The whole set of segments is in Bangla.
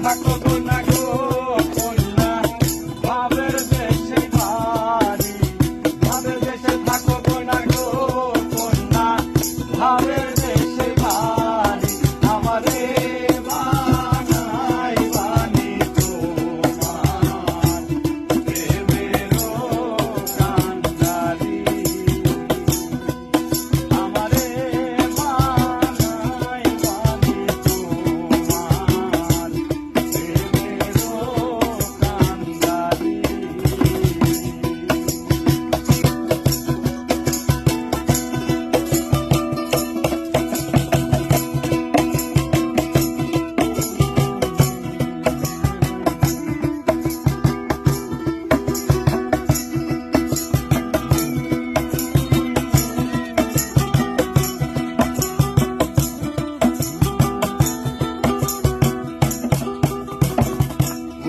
থাকো গো না গো কন্যা ভাবের দেশে বাড়ি ভাবের দেশে থাকো গো না গো কন্যা ভাবের দেশে বাড়ি আমারে বানাই বানি তোমার প্রেমেরও কান্ডারি আমারে বানাই বানি তোমার প্রেমেরও কান্ডারি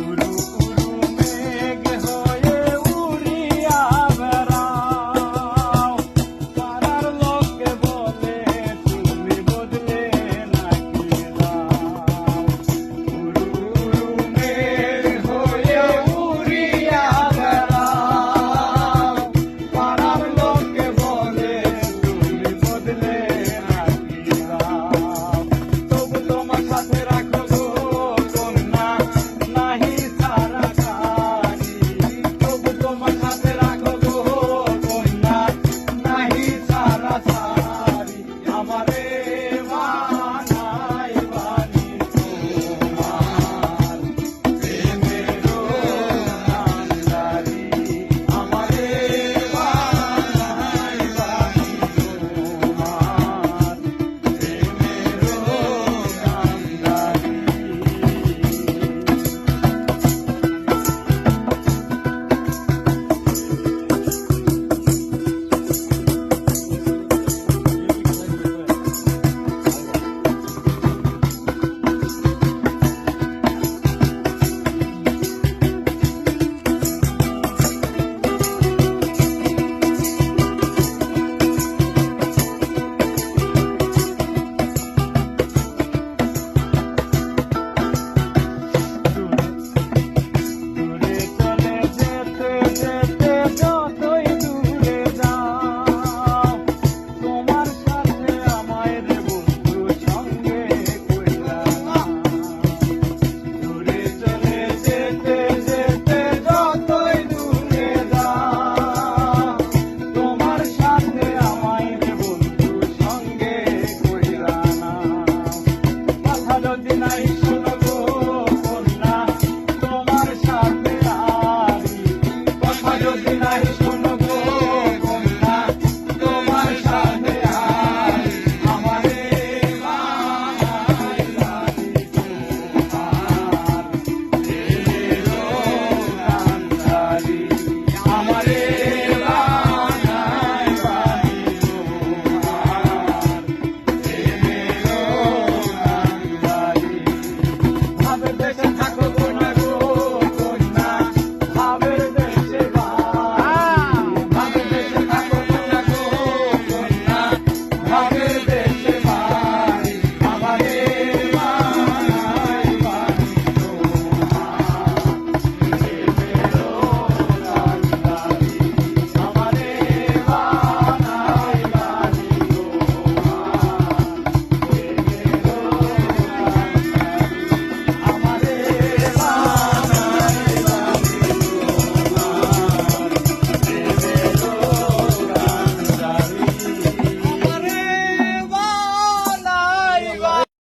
উড়ু উড়ু মেঘ হয়ে উড়িয়া বেড়াও পাড়ার লোকে বলে তুমি বদলে নাকি দাও উড়ু উড়ু মেঘ হয়ে উড়িয়া বেড়াও পাড়ার লোকে বলে তুমি বদলে নাকি দাও তবু তোমার সাথে রাখো গো কন্যা নাহি সারা কারি তবু তোমার সাথে রাখো গো কন্যা নাহি সারা সারি আমারে বানাই বানি তোমার প্রেমেরও কান্ডারি আমারে বানাই বানি তোমার প্রেমেরও কান্ডারি দূরে চলে যেতে যেতে যতই দূরে যাও তোমার সাথে আমায় রে বন্ধু সঙ্গে কইরা দূরে চলে যেতে যেতে যতই দূরে যাও তোমার সাথে আমায় রে বন্ধু সঙ্গে কইরা না কথা যদি নাই